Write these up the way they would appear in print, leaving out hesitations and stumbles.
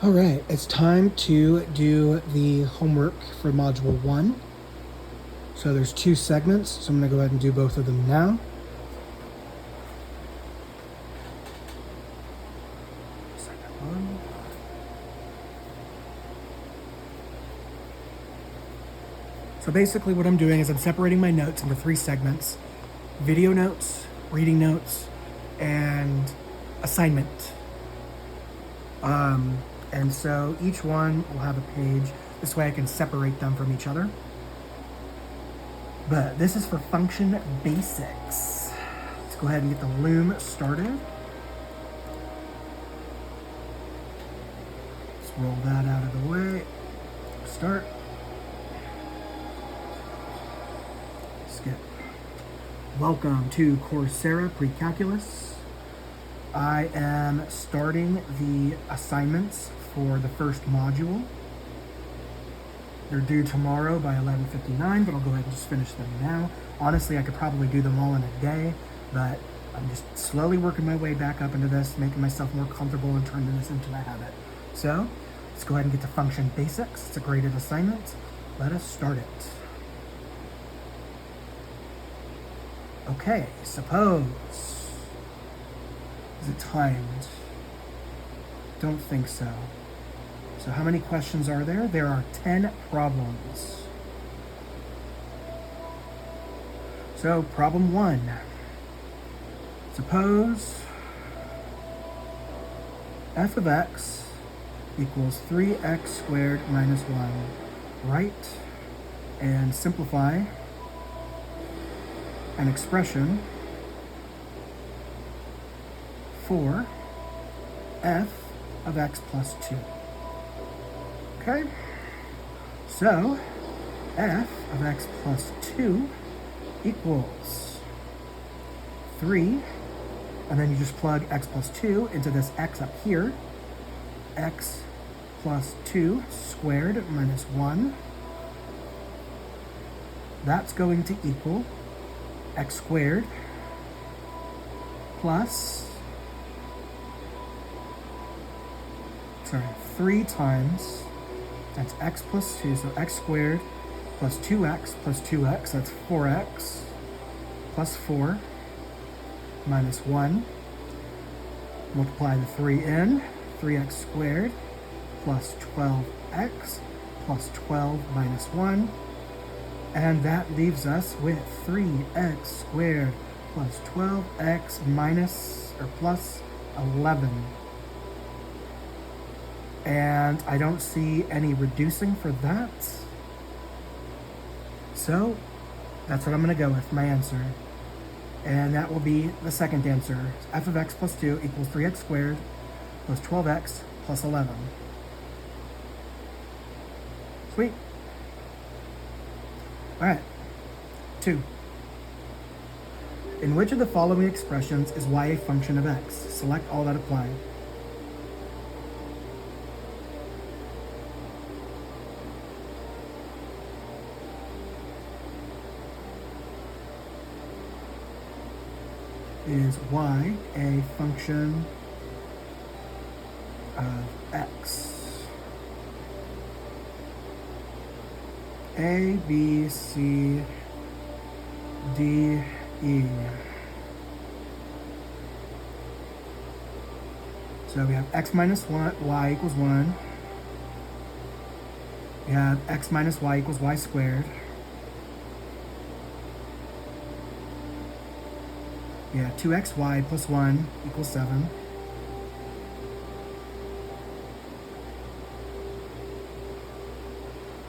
All right, it's time to do the homework for Module 1. So there's 2 segments, so I'm going to go ahead and do both of them now. Segment 1. So basically what I'm doing is I'm separating my notes into 3 segments: video notes, reading notes, and assignment. And so each one will have a page. This way I can separate them from each other. But this is for function basics. Let's go ahead and get the loom started. Let's roll that out of the way. Start. Skip. Welcome to Coursera Precalculus. I am starting the assignments for the first module. They're due tomorrow by 11:59, but I'll go ahead and just finish them now. Honestly, I could probably do them all in a day, but I'm just slowly working my way back up into this, making myself more comfortable and turning this into a habit. So let's go ahead and get to function basics. It's a graded assignment. Let us start it. Okay, suppose. Is it timed? Don't think so. So how many questions are there? There are 10 problems. So problem 1. Suppose f of x equals 3x squared minus 1. Write and simplify an expression for f of x plus 2. Okay, so f of x plus 2 equals 3, and then you just plug x plus 2 into this x up here. X plus 2 squared minus 1. That's going to equal x squared plus 3 times, that's x plus 2, so x squared plus 2x plus 2x, that's 4x, plus 4 minus 1. Multiply the 3 in, 3x squared plus 12x plus 12 minus 1. And that leaves us with 3x squared plus 12x minus or plus 11. And I don't see any reducing for that. So that's what I'm going to go with, my answer. And that will be the second answer. F of x plus 2 equals 3x squared plus 12x plus 11. Sweet. All right. 2. In which of the following expressions is y a function of x? Select all that apply. Is y a function of x? A, B, C, D, E. So we have x minus 1, y equals 1. We have x minus y equals y squared. Yeah, 2xy plus 1 equals 7.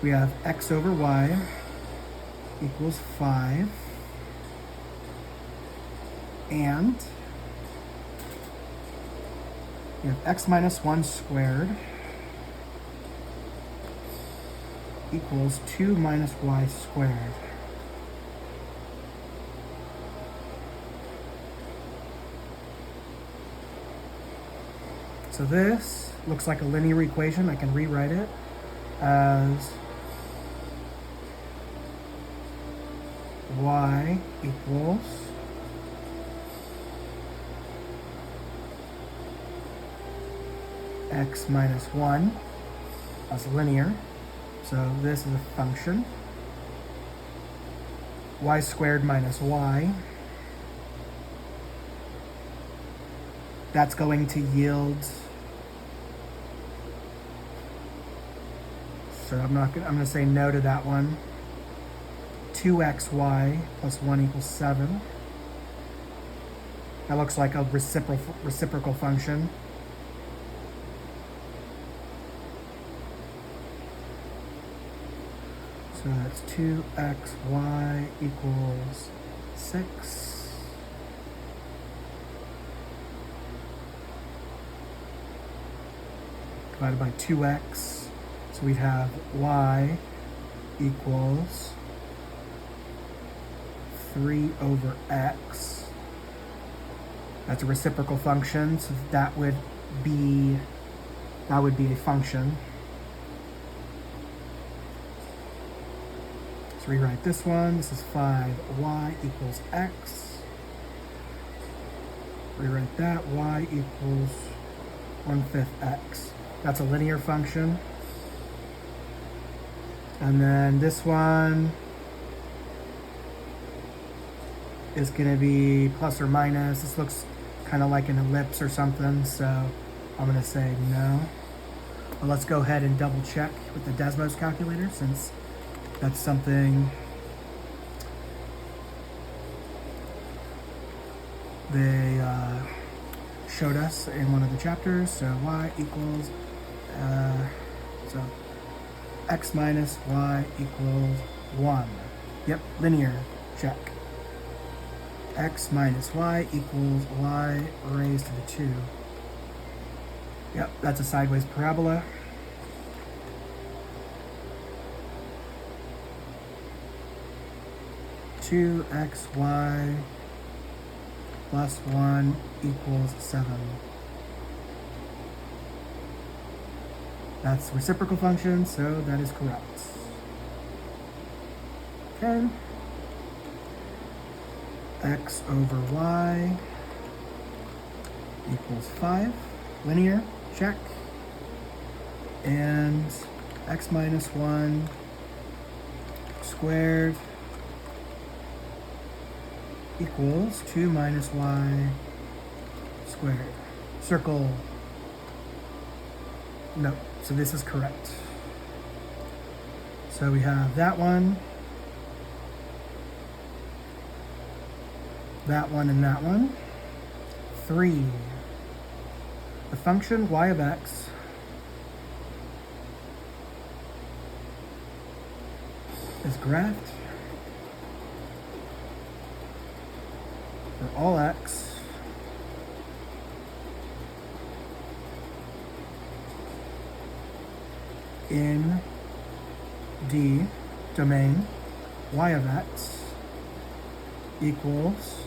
We have x over y equals 5. And we have x minus 1 squared equals 2 minus y squared. So this looks like a linear equation. I can rewrite it as y equals x minus 1. That's linear. So this is a function. Y squared minus y. That's going to yield, so I'm going to say no to that one. 2xy plus 1 equals 7. That looks like a reciprocal function. So that's 2xy equals 6. Divided by 2x. So we'd have y equals 3 over x. That's a reciprocal function, so that would be a function. Let's rewrite this one. This is 5y equals x. Rewrite that. Y equals 1/5 x. That's a linear function. And then this one is going to be plus or minus. This looks kind of like an ellipse or something, so I'm going to say no. But let's go ahead and double check with the Desmos calculator, since that's something they showed us in one of the chapters. So y equals, so x minus y equals 1. Yep, linear, check. X minus y equals y raised to the 2. Yep, that's a sideways parabola. Two xy plus 1 equals 7. That's reciprocal function, so that is correct. Okay. X over y equals 5. Linear, check. And x minus 1 squared equals 2 minus y squared. Circle. No, so this is correct. So we have that one, and that one. 3. The function y of x is graphed for all x in D domain y of x equals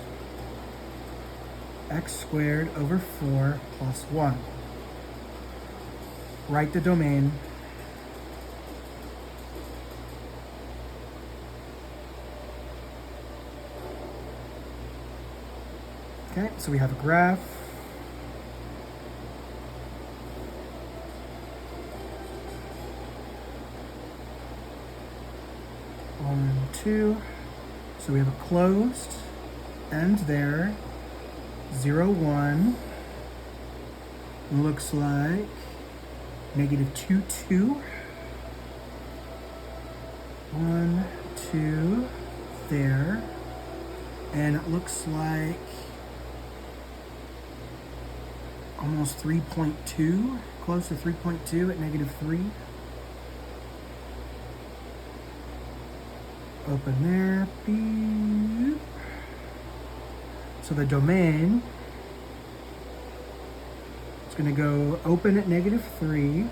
x squared over 4 plus 1. Write the domain. Okay, so we have a graph. One, two. So we have a closed end there. 0, 1. Looks like negative 2, 2. 1, 2 there. And it looks like almost 3.2, close to 3.2 at negative 3. Open there. Beep. So the domain is going to go open at negative 3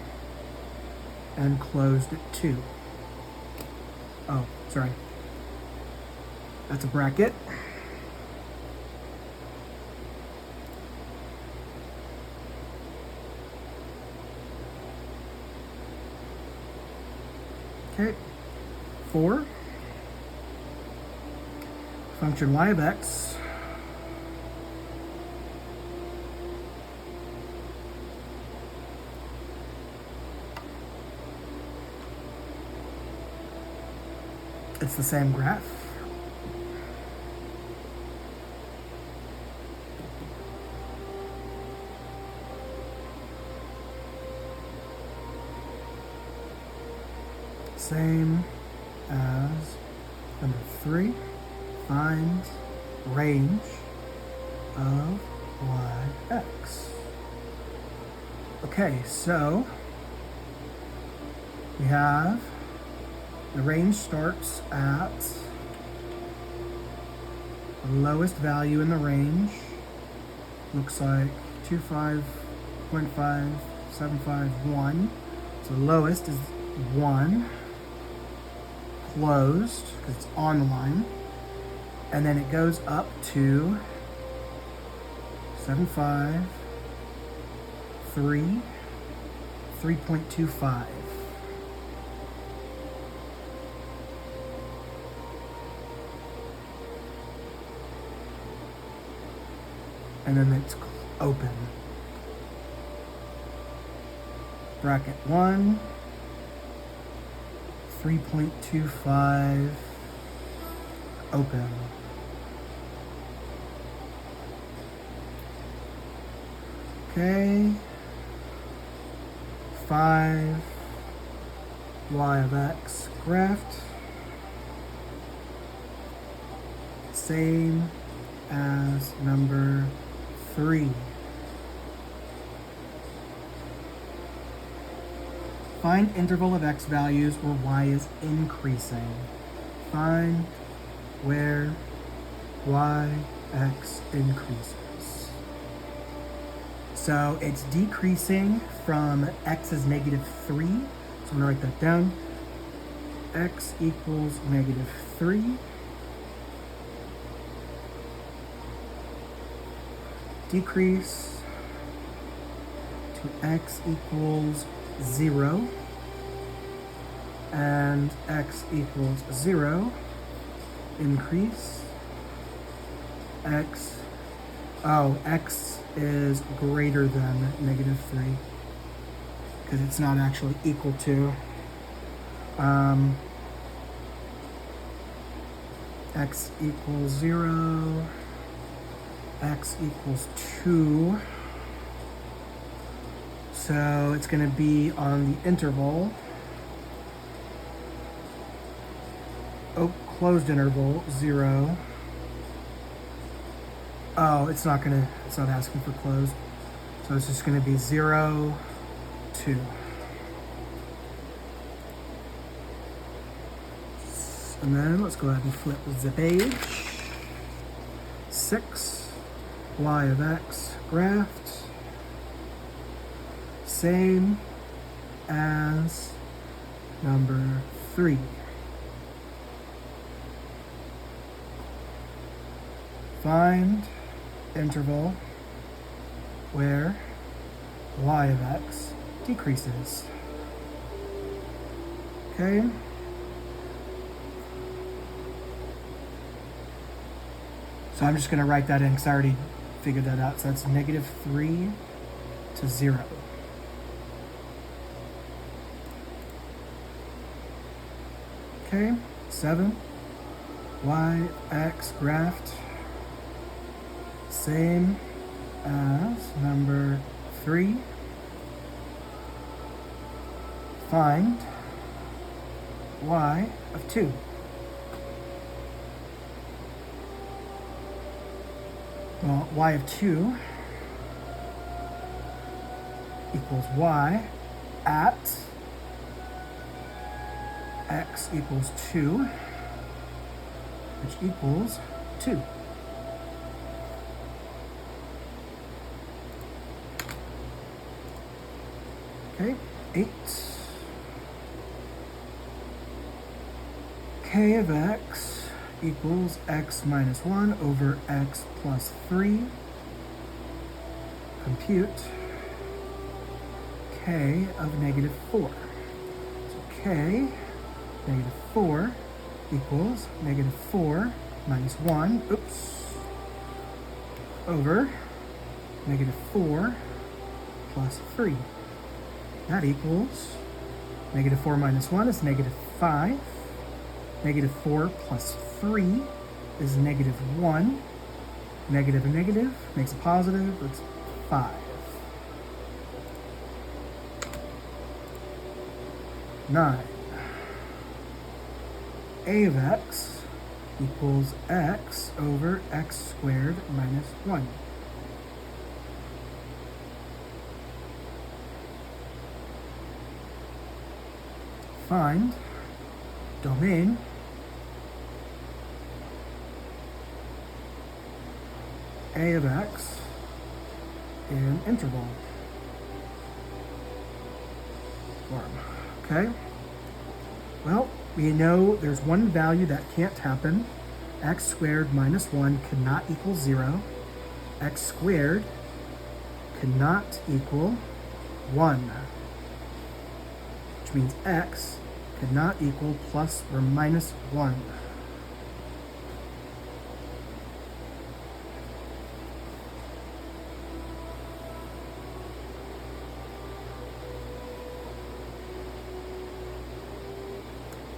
and closed at 2. Oh, sorry. That's a bracket. Okay. 4. Function y of x It's the same graph. Same as number 3. Find range of yx. Okay, so we have the range starts at the lowest value in the range. Looks like 25.5751. So the lowest is 1. Closed, because it's on the line. And then it goes up to 7.5, 3, 3.25. And then it's open. Bracket 1, 3.25, open. Okay. 5 y of x graphed. Same as number 3. Find interval of x values where y is increasing. Find where yx increases. So it's decreasing from x is -3. So I'm gonna write that down. X equals -3. Decrease to x equals 0. And x equals 0. Increase. X is greater than -3 because it's not actually equal to. X equals 0. X equals 2. So it's going to be on the interval. Closed interval 0. Oh, it's not asking for closed. So it's just going to be 0, 2. And then let's go ahead and flip the page. 6 y of x graphed. Same as number 3. Find interval where y of x decreases. Okay. So I'm just going to write that in because I already figured that out. So that's -3 to 0. Okay, 7 y x graphed. Same as number 3. Find y of 2. Well, y of 2 equals y at x equals 2, which equals 2. Okay, 8. K of x equals x minus 1 over x plus 3. Compute k of -4. So k, -4, equals -4 minus 1, over -4 plus 3. That equals -4 minus 1 is -5. Negative 4 plus 3 is negative 1. Negative and negative makes a positive. It's 5. 9. A of x equals x over x squared minus 1. Find domain a of x in interval form. Okay? Well, we know there's one value that can't happen. X squared minus 1 cannot equal 0. X squared cannot equal 1, which means x cannot equal plus or minus 1.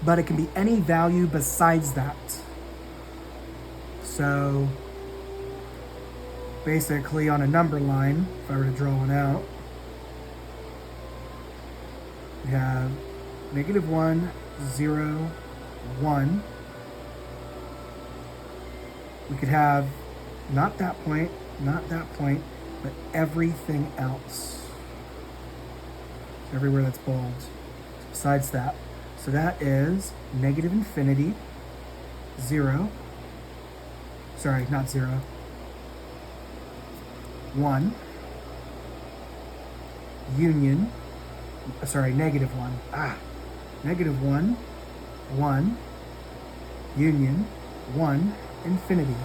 But it can be any value besides that. So basically on a number line, if I were to draw one out, we have negative 1, 0, 1. We could have not that point, but everything else. Everywhere that's bold. Besides that. So that is negative infinity, 0. Sorry, not 0. 1. Union. Sorry, negative 1. Negative 1. 1. Union. 1. Infinity.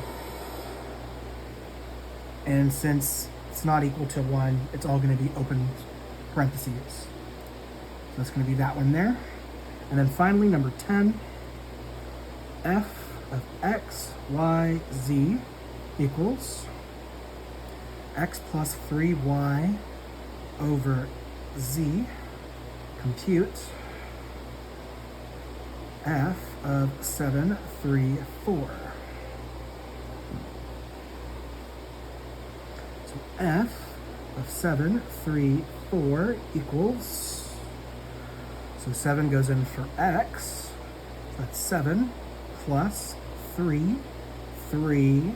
And since it's not equal to 1, it's all going to be open parentheses. So that's going to be that one there. And then finally, number 10, f of x, y, z equals x plus 3y over z. Compute f of 7, 3, 4. So f of 7, 3, 4 equals, so 7 goes in for x, so that's 7 plus 3, 3,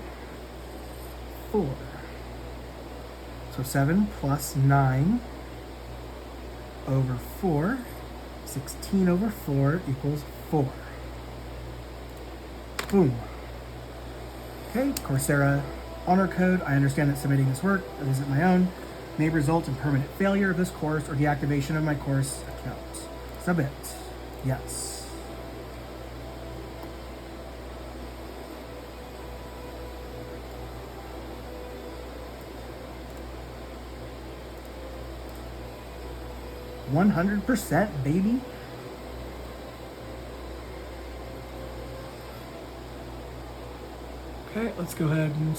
4. So 7 plus 9 over 4, 16 over 4 equals 4. Boom. Okay, Coursera honor code. I understand that submitting this work is at my own may result in permanent failure of this course or deactivation of my course account. Submit. Yes. $100%, baby. Okay, let's go ahead and